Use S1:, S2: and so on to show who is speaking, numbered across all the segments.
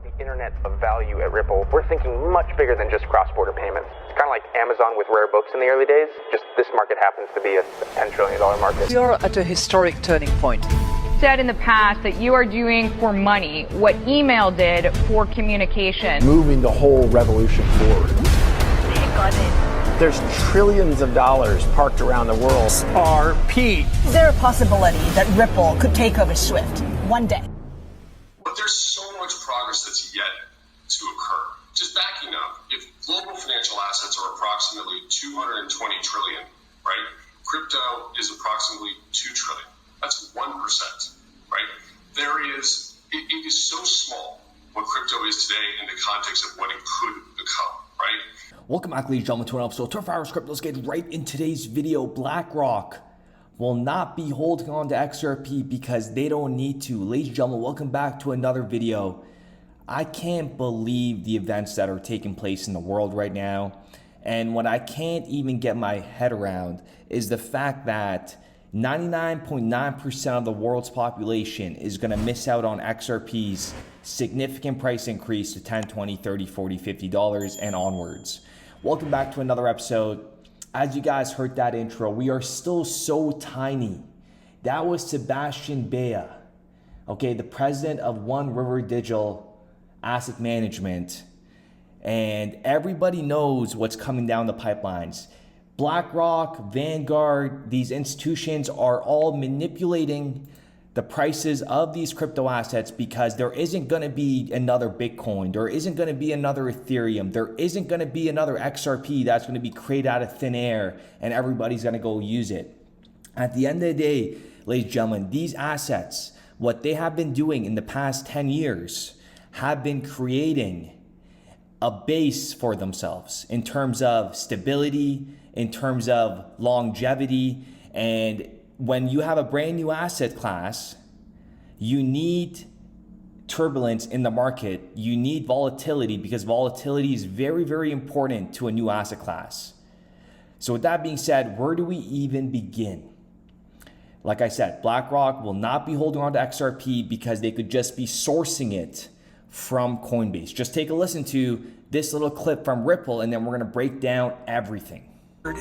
S1: the internet of value at Ripple, we're thinking much bigger than just cross-border payments. It's kind of like Amazon with rare books in the early days, just this market happens to be a $10 trillion market.
S2: We are at a historic turning point.
S3: Said in the past that you are doing for money what email did for communication.
S4: Moving the whole revolution forward. There's trillions of dollars parked around the world. XRP.
S5: Is there a possibility that Ripple could take over SWIFT one day?
S6: But there's so much progress that's yet to occur. Just backing up, if global financial assets are approximately 220 trillion, right? Crypto is approximately 2 trillion. That's 1%, right? It is so small what crypto is today in the context of what it could become, right?
S7: Welcome back, ladies and gentlemen, to an episode of Turf Hours Crypto. Let's get right in today's video. BlackRock will not be holding on to XRP because they don't need to. Ladies and gentlemen, welcome back to another video. I can't believe the events that are taking place in the world right now. And what I can't even get my head around is the fact that 99.9% of the world's population is going to miss out on XRP's significant price increase to $10, $20, $30, $40, $50 and onwards. Welcome back to another episode. As you guys heard that intro, we are still so tiny. That was Sebastian Bea, okay, the president of One River Digital Asset Management. And everybody knows what's coming down the pipelines. BlackRock, Vanguard, these institutions are all manipulating the prices of these crypto assets because there isn't going to be another Bitcoin. There isn't going to be another Ethereum. There isn't going to be another XRP that's going to be created out of thin air and everybody's going to go use it. At the end of the day, ladies and gentlemen, these assets, what they have been doing in the past 10 years, have been creating a base for themselves in terms of stability, in terms of longevity. And when you have a brand new asset class, you need turbulence in the market. You need volatility because volatility is very, very important to a new asset class. So with that being said, where do we even begin? Like I said, BlackRock will not be holding on to XRP because they could just be sourcing it from Coinbase. Just take a listen to this little clip from Ripple and then we're going to break down everything.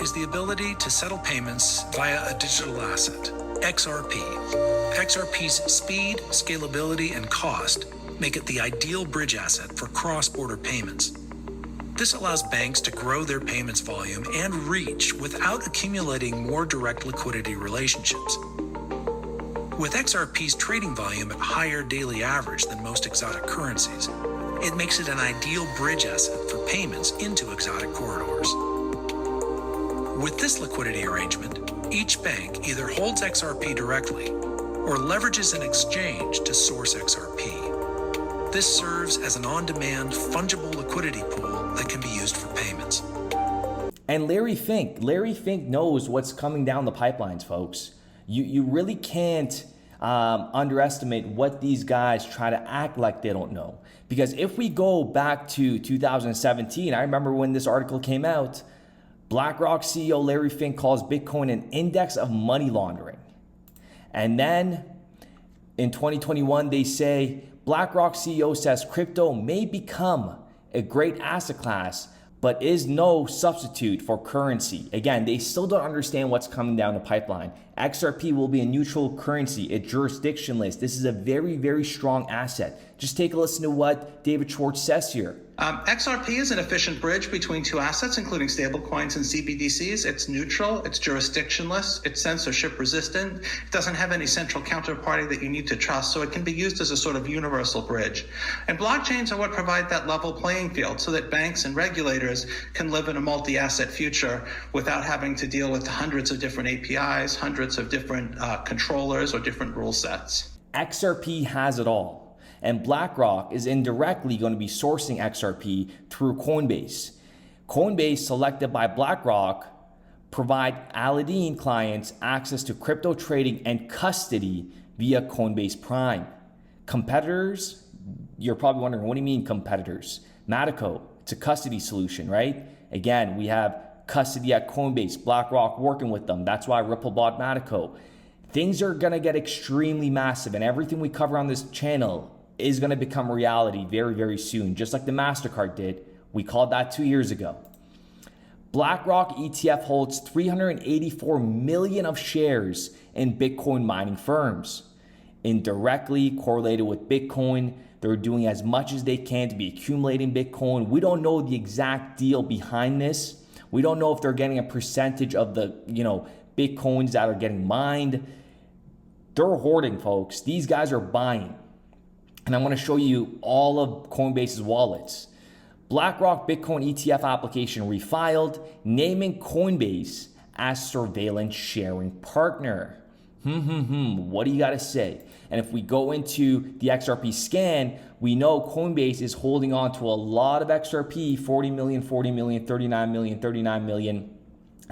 S8: Is the ability to settle payments via a digital asset, XRP. XRP's speed, scalability, and cost make it the ideal bridge asset for cross-border payments. This allows banks to grow their payments volume and reach without accumulating more direct liquidity relationships. With XRP's trading volume at higher daily average than most exotic currencies, it makes it an ideal bridge asset for payments into exotic corridors. With this liquidity arrangement, each bank either holds XRP directly or leverages an exchange to source XRP. This serves as an on-demand, fungible liquidity pool that can be used for payments.
S7: And Larry Fink knows what's coming down the pipelines, folks. You really can't underestimate what these guys try to act like they don't know. Because if we go back to 2017, I remember when this article came out, BlackRock CEO Larry Fink calls Bitcoin an index of money laundering. And then in 2021, they say BlackRock CEO says crypto may become a great asset class, but is no substitute for currency. Again, they still don't understand what's coming down the pipeline. XRP will be a neutral currency, a jurisdictionless. This is a very, very strong asset. Just take a listen to what David Schwartz says here.
S9: XRP is an efficient bridge between two assets, including stablecoins and CBDCs. It's neutral, it's jurisdictionless, it's censorship resistant. It doesn't have any central counterparty that you need to trust, so it can be used as a sort of universal bridge. And blockchains are what provide that level playing field so that banks and regulators can live in a multi-asset future without having to deal with hundreds of different APIs, hundreds of different controllers or different rule sets.
S7: XRP has it all. And BlackRock is indirectly going to be sourcing XRP through Coinbase. Coinbase, selected by BlackRock, provide Aladdin clients access to crypto trading and custody via Coinbase Prime. Competitors, you're probably wondering, what do you mean competitors? Matico, it's a custody solution, right? Again, we have custody at Coinbase, BlackRock working with them. That's why Ripple bought Matico. Things are going to get extremely massive, and everything we cover on this channel is going to become reality very, very soon, just like the MasterCard did. We called that 2 years ago. BlackRock ETF holds 384 million of shares in Bitcoin mining firms. Indirectly correlated with Bitcoin, they're doing as much as they can to be accumulating Bitcoin. We don't know the exact deal behind this. We don't know if they're getting a percentage of the, Bitcoins that are getting mined. They're hoarding, folks. These guys are buying. And I'm going to show you all of Coinbase's wallets. BlackRock Bitcoin ETF application refiled, naming Coinbase as surveillance sharing partner. What do you got to say? And if we go into the XRP scan, we know Coinbase is holding on to a lot of XRP, 40 million, 40 million, 39 million, 39 million.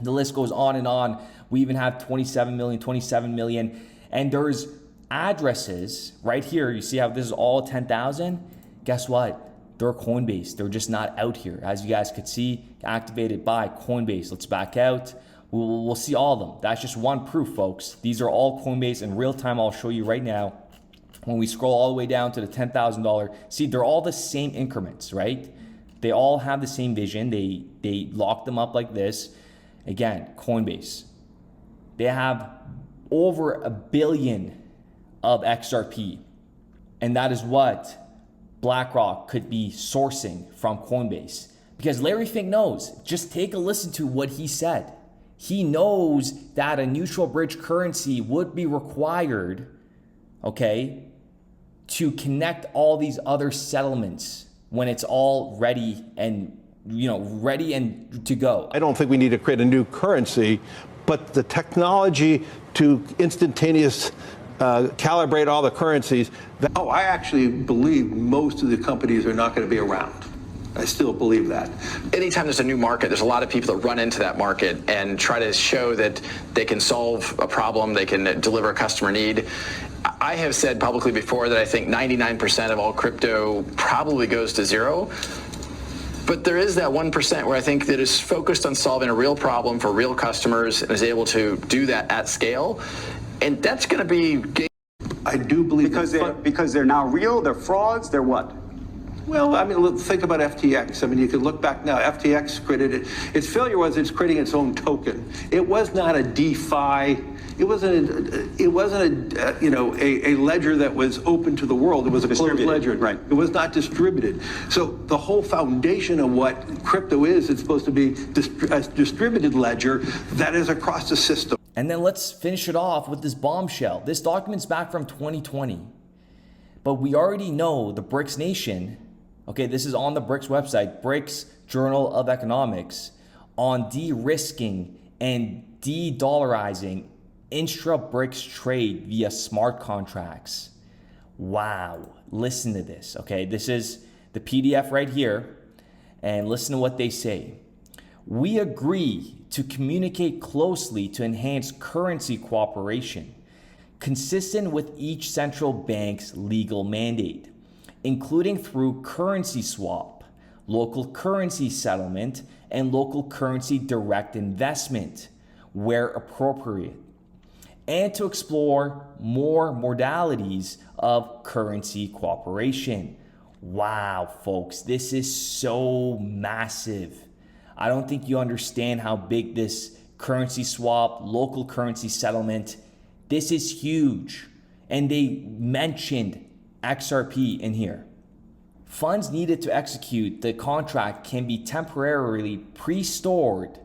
S7: The list goes on and on. We even have 27 million, 27 million. And there's addresses right here. You see how this is all 10,000? Guess what? They're Coinbase. They're just not out here. As you guys could see, activated by Coinbase. Let's back out. We'll see all of them. That's just one proof, folks. These are all Coinbase in real time. I'll show you right now. When we scroll all the way down to the $10,000, see, they're all the same increments, right? They all have the same vision. They lock them up like this. Again, Coinbase. They have over 1 billion of XRP. And that is what BlackRock could be sourcing from Coinbase. Because Larry Fink knows. Just take a listen to what he said. He knows that a neutral bridge currency would be required, okay, to connect all these other settlements when it's all ready and, ready and to go.
S10: I don't think we need to create a new currency, but the technology to instantaneous calibrate all the currencies.
S11: I actually believe most of the companies are not going to be around. I still believe that.
S12: Anytime there's a new market, there's a lot of people that run into that market and try to show that they can solve a problem, they can deliver a customer need. I have said publicly before that I think 99% of all crypto probably goes to zero. But there is that 1% where I think that is focused on solving a real problem for real customers and is able to do that at scale. And that's going to be...
S11: I do believe...
S13: Because they're now real, they're frauds, they're what?
S11: Well, I mean, think about FTX. I mean, you can look back now. FTX created its failure was it's creating its own token. It was not a DeFi. It wasn't a ledger that was open to the world. It was a closed ledger.
S13: Right.
S11: It was not distributed. So the whole foundation of what crypto is, it's supposed to be a distributed ledger that is across the system.
S7: And then let's finish it off with this bombshell. This document's back from 2020. But we already know the BRICS nation, okay, this is on the BRICS website, BRICS Journal of Economics, on de-risking and de-dollarizing intra-BRICS trade via smart contracts. Wow, listen to this, okay? This is the PDF right here, and listen to what they say. We agree to communicate closely to enhance currency cooperation, consistent with each central bank's legal mandate, including through currency swap, local currency settlement, and local currency direct investment, where appropriate, and to explore more modalities of currency cooperation. Wow, folks, this is so massive. I don't think you understand how big this currency swap, local currency settlement, this is huge. And they mentioned XRP in here. Funds needed to execute the contract can be temporarily pre-stored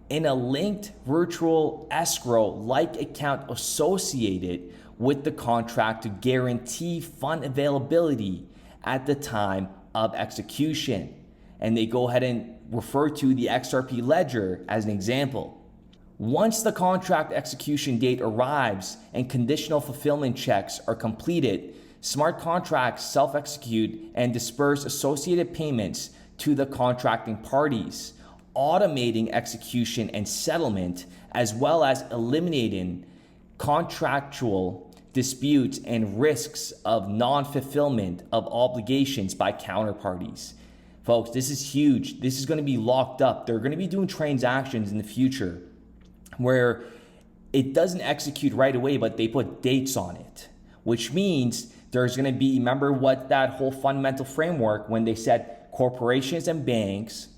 S7: in a linked virtual escrow-like account associated with the contract to guarantee fund availability at the time of execution. And they go ahead and refer to the XRP ledger as an example. Once the contract execution date arrives and conditional fulfillment checks are completed, smart contracts self-execute and disperse associated payments to the contracting parties, automating execution and settlement, as well as eliminating contractual disputes and risks of non-fulfillment of obligations by counterparties. Folks, this is huge. This is going to be locked up. They're going to be doing transactions in the future where it doesn't execute right away, but they put dates on it, which means There's going to be, remember what that whole fundamental framework when they said corporations and banks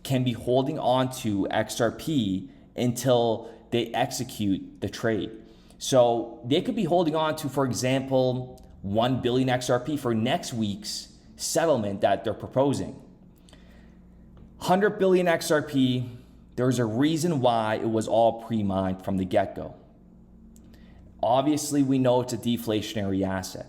S7: can be holding on to XRP until they execute the trade. So they could be holding on to, for example, 1 billion XRP for next week's settlement that they're proposing. 100 billion XRP, there's a reason why it was all pre-mined from the get-go. Obviously, we know it's a deflationary asset.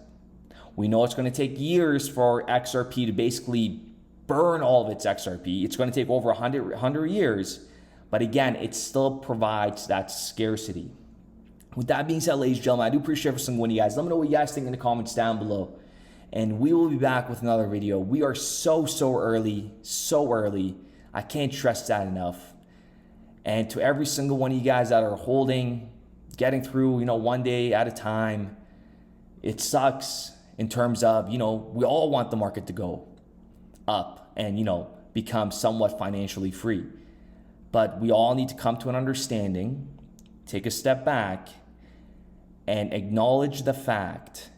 S7: We know it's going to take years for XRP to basically burn all of its XRP. It's going to take over 100 years. But again, it still provides that scarcity. With that being said, ladies and gentlemen, I do appreciate every single one of you guys. Let me know what you guys think in the comments down below. And we will be back with another video. We are so early. I can't stress that enough. And to every single one of you guys that are holding, getting through, one day at a time, it sucks in terms of, we all want the market to go up and, become somewhat financially free. But we all need to come to an understanding, take a step back, and acknowledge the fact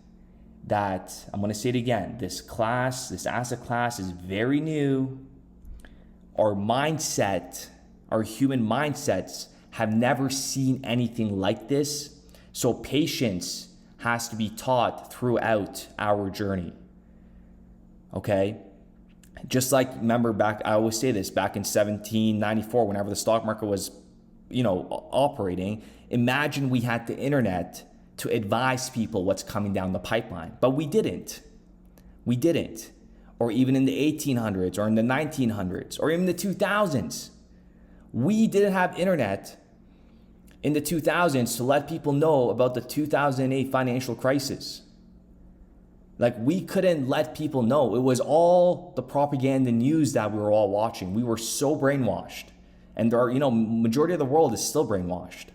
S7: that, I'm going to say it again, this asset class is very new. Our mindset, our human mindsets have never seen anything like this. So patience has to be taught throughout our journey. Okay? Just like, remember back, I always say this, back in 1794, whenever the stock market was, operating, imagine we had the internet to advise people what's coming down the pipeline. But we didn't. Or even in the 1800s or in the 1900s or even the 2000s. We didn't have internet in the 2000s to let people know about the 2008 financial crisis. Like, we couldn't let people know. It was all the propaganda news that we were all watching. We were so brainwashed. And there are, majority of the world is still brainwashed.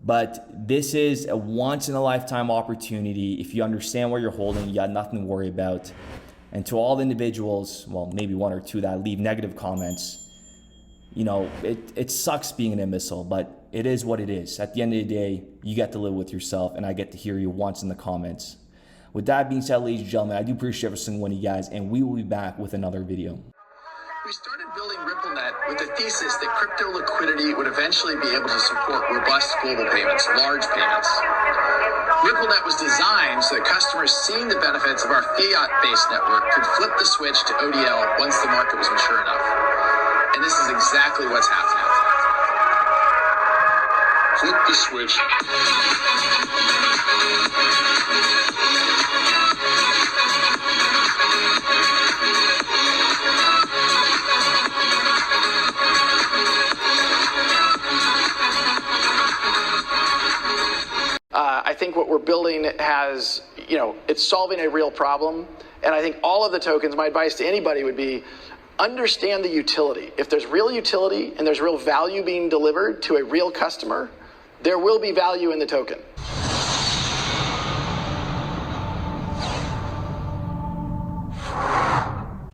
S7: But this is a once in a lifetime opportunity. If you understand what you're holding, you got nothing to worry about. And to all the individuals, well, maybe one or two that leave negative comments, it sucks being an imbecile, but it is what it is. At the end of the day, you get to live with yourself, and I get to hear you once in the comments. With that being said, ladies and gentlemen, I do appreciate every single one of you guys, and we will be back with another video.
S12: We started building RippleNet with the thesis that crypto liquidity would eventually be able to support robust global payments, large payments. RippleNet was designed so that customers seeing the benefits of our fiat-based network could flip the switch to ODL once the market was mature enough. And this is exactly what's happening. Flip the switch. I think what we're building has, it's solving a real problem. And I think all of the tokens, my advice to anybody would be, understand the utility. If there's real utility and there's real value being delivered to a real customer, there will be value in the token.